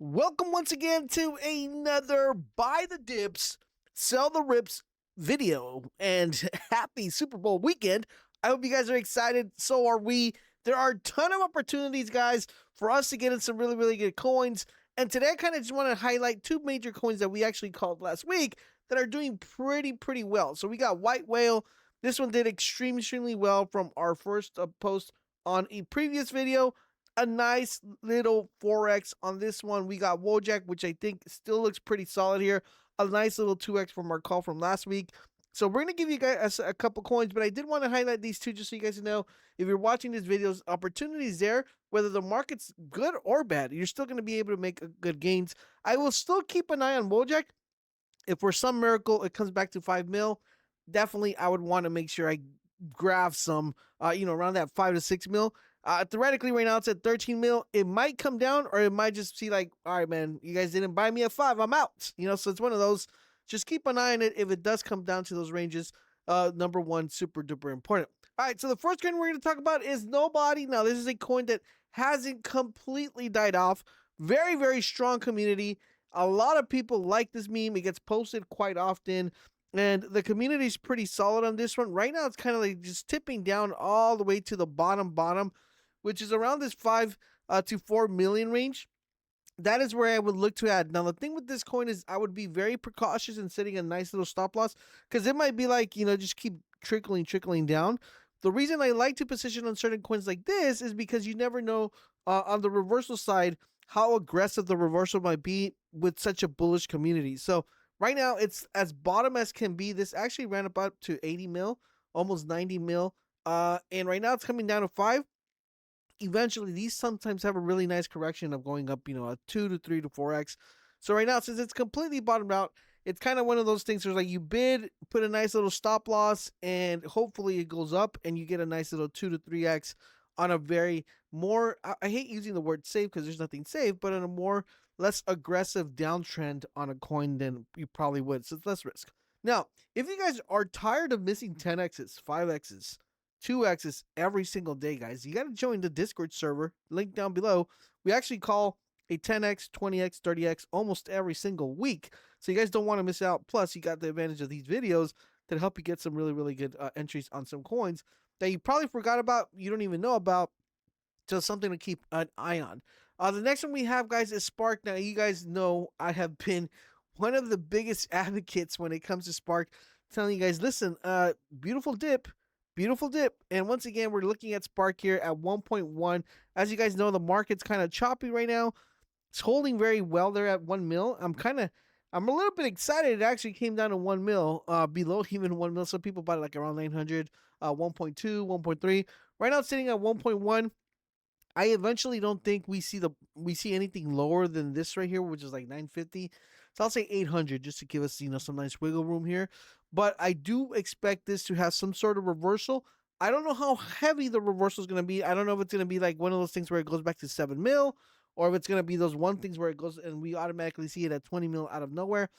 Welcome once again to another Buy the Dips, Sell the Rips video, and happy Super Bowl weekend. I hope you guys are excited. So are we. There are a ton of opportunities, guys, for us to get in some really good coins. And today I kind of just want to highlight two major coins that we actually called last week that are doing pretty well. So we got White Whale. This one did extremely well from our first post on a previous video. A nice little 4x on this one. We got Wojak, which I think still looks pretty solid here. A nice little 2x from our call from last week. So we're going to give you guys a couple coins, but I did want to highlight these two just so you guys know if you're watching these videos, opportunities there, whether the market's good or bad, you're still going to be able to make good gains. I will still keep an eye on Wojak. If for some miracle it comes back to 5 mil, definitely I would want to make sure I grab some, around that 5 to 6 mil. Theoretically, right now it's at 13 mil. It might come down, or it might just see like, all right, man, you guys didn't buy me at 5. I'm out. So it's one of those. Just keep an eye on it. If it does come down to those ranges, number one, super duper important. All right, so the first coin we're going to talk about is Nobody. Now, this is a coin that hasn't completely died off. Very strong community. A lot of people like this meme. It gets posted quite often. And the community is pretty solid on this one. Right now, it's kind of like just tipping down all the way to the bottom, which is around this 5 to 4 million range. That is where I would look to add. Now, the thing with this coin is I would be very precautious in setting a nice little stop loss because it might be like, just keep trickling down. The reason I like to position on certain coins like this is because you never know on the reversal side how aggressive the reversal might be with such a bullish community. So right now, it's as bottom as can be. This actually ran up to 80 mil, almost 90 mil. And right now, it's coming down to 5. Eventually, these sometimes have a really nice correction of going up, a 2 to 3 to 4x. So right now, since it's completely bottomed out, it's kind of one of those things where like you bid, put a nice little stop loss, and hopefully it goes up and you get a nice little 2 to 3x on a very more, I hate using the word safe because there's nothing safe, but on a more less aggressive downtrend on a coin than you probably would. So it's less risk. Now, if you guys are tired of missing 10x's, 5x's, 2x's every single day, guys, you got to join the Discord server, link down below. We actually call a 10x, 20x, 30x almost every single week. So you guys don't want to miss out. Plus, you got the advantage of these videos that help you get some really good entries on some coins that you probably forgot about, you don't even know about, just something to keep an eye on. The next one we have, guys, is Spark. Now, you guys know I have been one of the biggest advocates when it comes to Spark, telling you guys, listen, beautiful dip. And once again, we're looking at Spark here at 1.1. As you guys know, the market's kind of choppy right now. It's holding very well there at 1 mil. I'm a little bit excited. It actually came down to 1 mil, below even 1 mil. Some people bought it like around 900, 1.2, 1.3. Right now, it's sitting at 1.1. I eventually don't think we see anything lower than this right here, which is like 950. So I'll say 800 just to give us, some nice wiggle room here. But I do expect this to have some sort of reversal. I don't know how heavy the reversal is going to be. I don't know if it's going to be like one of those things where it goes back to 7 mil, or if it's going to be those one things where it goes and we automatically see it at 20 mil out of nowhere.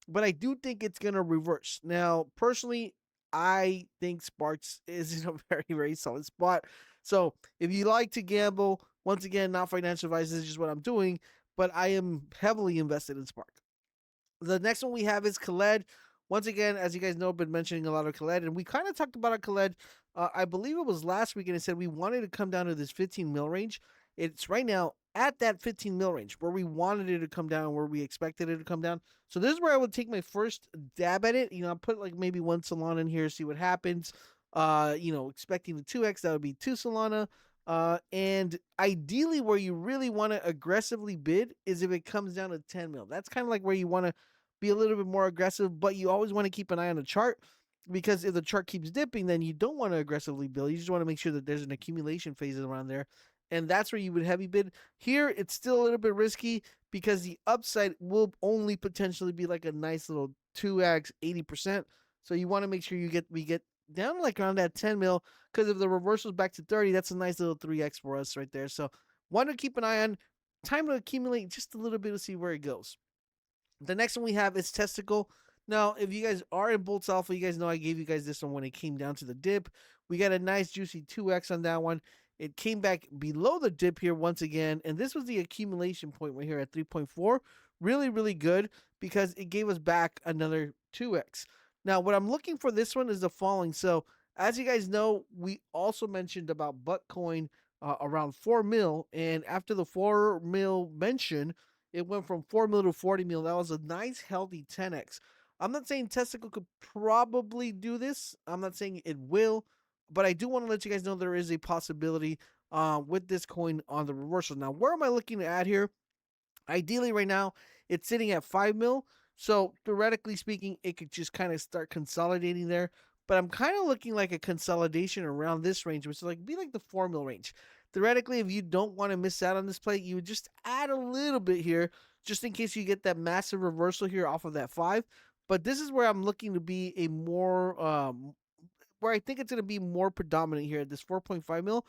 But I do think it's going to reverse. Now, personally, I think Sparks is in a very solid spot. So if you like to gamble, once again, not financial advice, this is just what I'm doing, but I am heavily invested in Spark. The next one we have is KLED. Once again, as you guys know, I've been mentioning a lot of KLED, and we kind of talked about a KLED. I believe it was last week, and I said we wanted to come down to this 15 mil range. It's right now at that 15 mil range where we wanted it to come down, where we expected it to come down. So this is where I would take my first dab at it. I'll put like maybe 1 Solana in here, see what happens. Expecting the 2x, that would be 2 Solana. And ideally where you really want to aggressively bid is if it comes down to 10 mil. That's kind of like where you want to be a little bit more aggressive, but you always want to keep an eye on the chart, because if the chart keeps dipping, then you don't want to aggressively build. You just want to make sure that there's an accumulation phase around there. And that's where you would heavy bid. Here, it's still a little bit risky because the upside will only potentially be like a nice little 2x, 80%. So you want to make sure we get down like around that 10 mil, because if the reversal is back to 30, that's a nice little 3x for us right there. So want to keep an eye on. Time to accumulate just a little bit to see where it goes. The next one we have is Testicle. Now, if you guys are in Boltz Alpha, you guys know I gave you guys this one when it came down to the dip. We got a nice juicy 2x on that one. It came back below the dip here once again, and this was the accumulation point right here at 3.4. Really, really good because it gave us back another 2x. Now, what I'm looking for this one is the following. So, as you guys know, we also mentioned about Buttcoin around 4 mil, and after the 4 mil mention, it went from 4 mil to 40 mil. That was a nice, healthy 10x. I'm not saying Testicle could probably do this. I'm not saying it will, but I do want to let you guys know there is a possibility with this coin on the reversal. Now, where am I looking to add here? Ideally, right now, it's sitting at 5 mil. So, theoretically speaking, it could just kind of start consolidating there. But I'm kind of looking like a consolidation around this range, which is like be like the 4 mil range. Theoretically, if you don't want to miss out on this play, you would just add a little bit here, just in case you get that massive reversal here off of that 5. But this is where I'm looking to be a more, where I think it's going to be more predominant here at this 4.5 mil.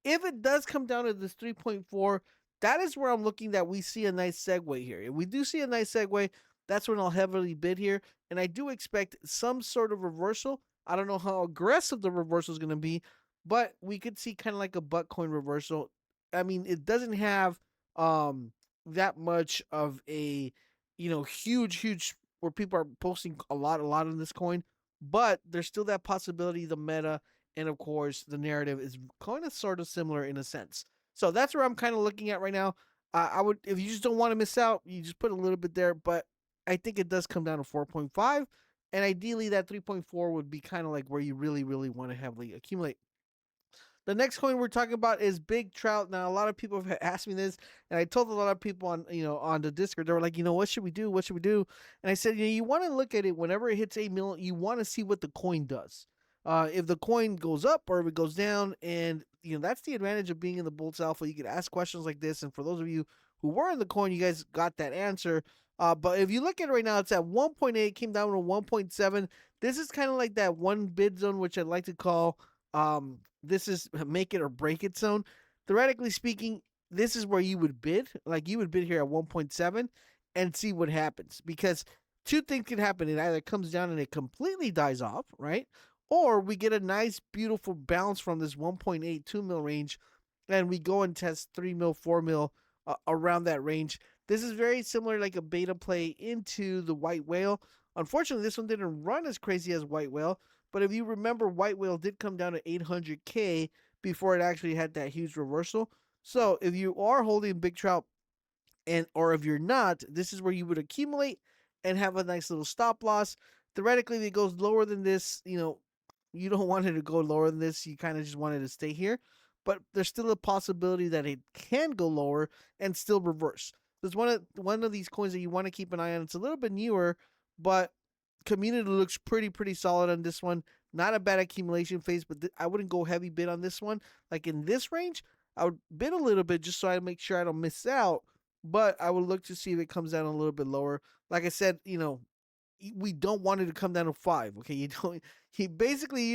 If it does come down to this 3.4, that is where I'm looking that we see a nice segue here. If we do see a nice segue, that's when I'll heavily bid here. And I do expect some sort of reversal. I don't know how aggressive the reversal is going to be, but we could see kind of like a Buttcoin reversal. I mean, it doesn't have that much of a, huge where people are posting a lot on this coin, but there's still that possibility the meta and of course the narrative is kind of sort of similar in a sense. So that's where I'm kind of looking at right now. I would, if you just don't want to miss out, you just put a little bit there, but I think it does come down to 4.5, and ideally that 3.4 would be kind of like where you really want to heavily accumulate. The next coin we're talking about is BigTrout. Now, a lot of people have asked me this, and I told a lot of people on the Discord. They were like, what should we do? What should we do? And I said, you want to look at it whenever it hits 8 mil. You want to see what the coin does. If the coin goes up or if it goes down, and that's the advantage of being in the Boltz Alpha. You can ask questions like this, and for those of you who were in the coin, you guys got that answer. But if you look at it right now, it's at 1.8, came down to 1.7. This is kind of like that one bid zone, which I'd like to call this is make it or break it zone. Theoretically speaking, this is where you would bid. Like you would bid here at 1.7 and see what happens. Because two things can happen. It either comes down and it completely dies off, right? Or we get a nice, beautiful bounce from this 1.8, 2 mil range, and we go and test 3 mil, 4 mil around that range. This is very similar like a beta play into the white whale. Unfortunately, this one didn't run as crazy as white whale. But if you remember, white whale did come down to 800K before it actually had that huge reversal. So if you are holding BigTrout, or if you're not, this is where you would accumulate and have a nice little stop loss. Theoretically, if it goes lower than this, you don't want it to go lower than this. You kind of just want it to stay here. But there's still a possibility that it can go lower and still reverse. There's one of these coins that you want to keep an eye on. It's a little bit newer, but community looks pretty solid on this one. Not a bad accumulation phase, but I wouldn't go heavy bid on this one. Like in this range, I would bid a little bit just so I make sure I don't miss out. But I would look to see if it comes down a little bit lower. Like I said, we don't want it to come down to 5. Okay, you don't. You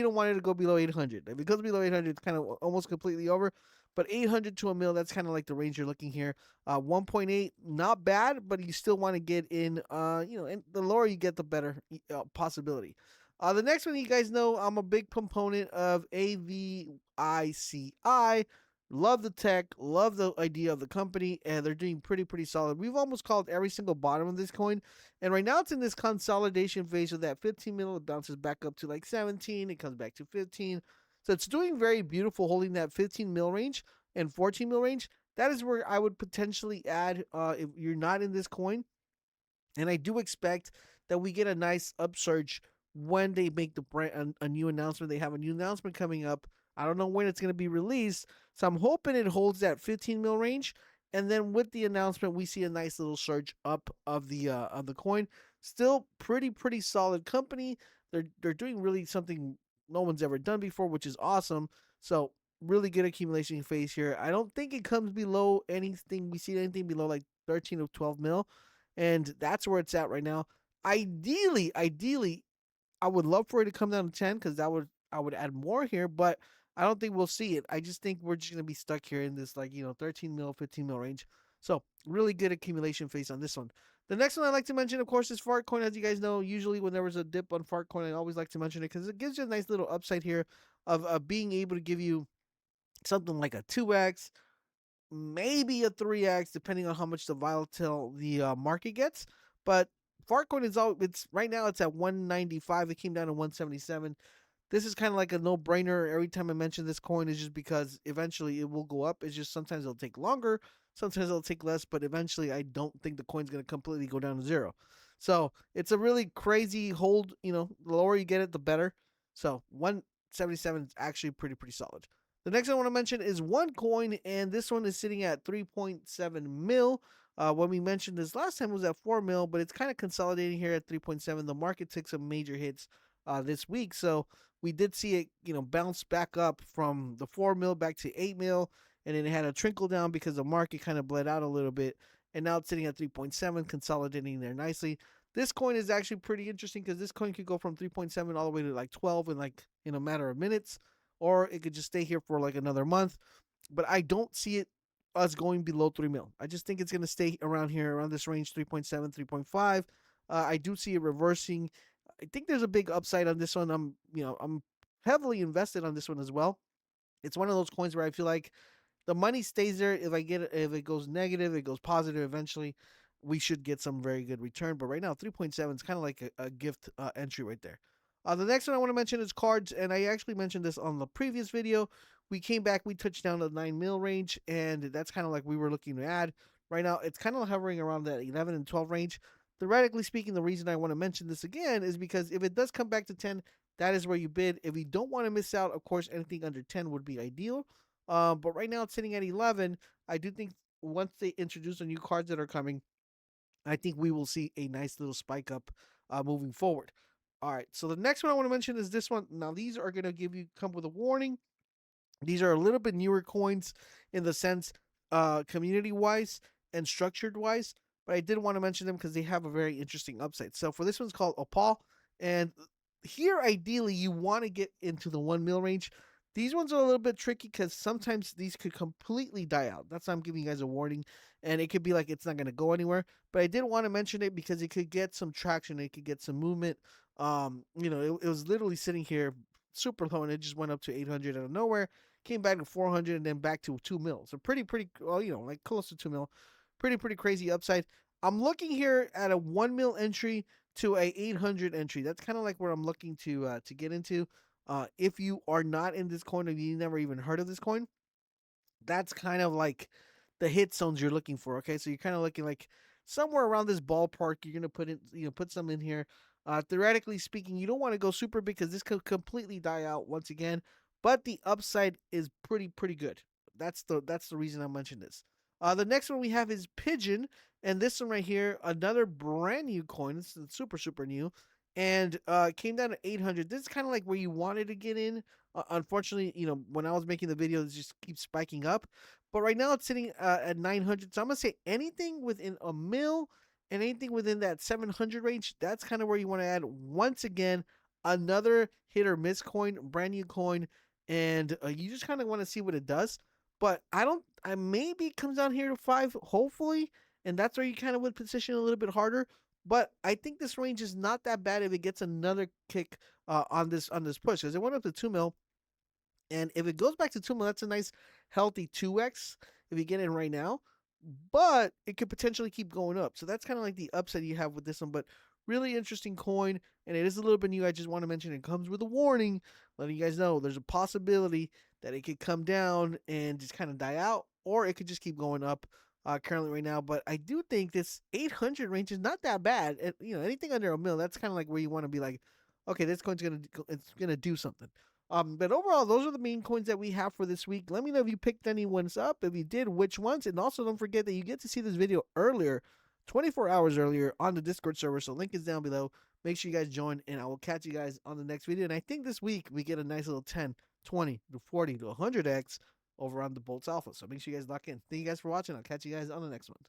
don't want it to go below 800. If it goes below 800, it's kind of almost completely over. But 800 to a mil, that's kind of like the range you're looking here. 1.8, not bad, but you still want to get in. And the lower you get, the better possibility. The next one, you guys know, I'm a big proponent of AVICI. Love the tech, love the idea of the company, and they're doing pretty solid. We've almost called every single bottom of this coin, and right now it's in this consolidation phase of that 15 mil. It bounces back up to like 17, it comes back to 15. So it's doing very beautiful, holding that 15 mil range and 14 mil range. That is where I would potentially add if you're not in this coin. And I do expect that we get a nice upsurge when they make a new announcement. They have a new announcement coming up. I don't know when it's going to be released, so I'm hoping it holds that 15 mil range. And then with the announcement, we see a nice little surge up of the coin. Still pretty solid company. They're doing really something no one's ever done before, which is awesome. So really good accumulation phase here. I don't think it comes below anything. We see anything below like 13 or 12 mil, and that's where it's at right now. Ideally, I would love for it to come down to 10 because I would add more here, but I don't think we'll see it. I just think we're just gonna be stuck here in this 13 mil, 15 mil range. So really good accumulation phase on this one. The next one I like to mention, of course, is Fartcoin. As you guys know, usually when there was a dip on Fartcoin, I always like to mention it because it gives you a nice little upside here of being able to give you something like a 2x, maybe a 3x, depending on how much the volatile the market gets. But Fartcoin is all it's right now. It's at 195. It came down to 177. This is kind of like a no-brainer. Every time I mention this coin is just because eventually it will go up. It's just sometimes it'll take longer, sometimes it'll take less, but eventually I don't think the coin's going to completely go down to zero. So it's a really crazy hold. The lower you get it, the better. So 177 is actually pretty solid. The next I want to mention is OneCoin, and this one is sitting at 3.7 mil. When we mentioned this last time, it was at 4 mil, but it's kind of consolidating here at 3.7. The market took some major hits this week, so we did see it, bounce back up from the 4 mil back to 8 mil, and then it had a trickle down because the market kind of bled out a little bit, and now it's sitting at 3.7, consolidating there nicely. This coin is actually pretty interesting because this coin could go from 3.7 all the way to like 12 in a matter of minutes, or it could just stay here for like another month. But I don't see it us going below 3 mil. I just think it's going to stay around here, around this range, 3.7, 3.5. I do see it reversing. I think there's a big upside on this one. I'm heavily invested on this one as well. It's one of those coins where I feel like the money stays there. If it goes negative, it goes positive eventually. We should get some very good return. But right now, 3.7 is kind of like a gift entry right there. The next one I want to mention is cards, and I actually mentioned this on the previous video. We came back, we touched down to the 9 mil range, and that's kind of like we were looking to add. Right now, it's kind of hovering around that 11 and 12 range. Theoretically speaking, the reason I want to mention this again is because if it does come back to 10, that is where you bid. If you don't want to miss out, of course, anything under 10 would be ideal. But right now it's sitting at 11. I do think once they introduce the new cards that are coming, I think we will see a nice little spike up moving forward. All right, so the next one I want to mention is this one. Now these are going to come with a warning. These are a little bit newer coins in the sense, community wise and structured wise, but I did want to mention them because they have a very interesting upside. So for this one's called Opal, and here ideally you want to get into the 1 mil range. These ones are a little bit tricky because sometimes these could completely die out. That's why I'm giving you guys a warning, and it could be like it's not going to go anywhere. But I did want to mention it because it could get some traction, it could get some movement. It was literally sitting here super low, and it just went up to 800 out of nowhere, came back to 400, and then back to 2 mil. So pretty, well, like close to 2 mil. Pretty crazy upside. I'm looking here at a 1 mil entry to a 800 entry. That's kind of like where I'm looking to get into. If you are not in this coin or you never even heard of this coin, that's kind of like the hit zones you're looking for. Okay, so you're kind of looking like somewhere around this ballpark. You're gonna put some in here. Theoretically speaking, you don't want to go super big because this could completely die out once again. But the upside is pretty good. That's the reason I mentioned this. The next one we have is Pigeon, and this one right here, another brand new coin. It's super new, and came down to 800. This is kind of like where you wanted to get in. Unfortunately, when I was making the video, it just keeps spiking up. But right now it's sitting at 900. So I'm gonna say anything within a mil and anything within that 700 range. That's kind of where you want to add. Once again, another hit or miss coin, brand new coin, and you just kind of want to see what it does. But I don't. I maybe it comes down here to 5, hopefully, and that's where you kind of would position a little bit harder. But I think this range is not that bad if it gets another kick on this push, because it went up to 2 mil, and if it goes back to 2 mil, that's a nice healthy 2x if you get in right now. But it could potentially keep going up. So that's kind of like the upside you have with this one. But really interesting coin, and it is a little bit new. I just want to mention it comes with a warning, letting you guys know there's a possibility that it could come down and just kind of die out, or it could just keep going up. Currently right now, but I do think this 800 range is not that bad. And, anything under a mil, that's kind of like where you want to be like, okay, this coin's gonna do something. But overall, those are the main coins that we have for this week. Let me know if you picked any ones up. If you did, which ones? And also don't forget that you get to see this video earlier, 24 hours earlier on the Discord server. So link is down below. Make sure you guys join, and I will catch you guys on the next video. And I think this week we get a nice little 10, 20 to 40 to 100x over on the Boltz Alpha. So make sure you guys lock in. Thank you guys for watching. I'll catch you guys on the next one.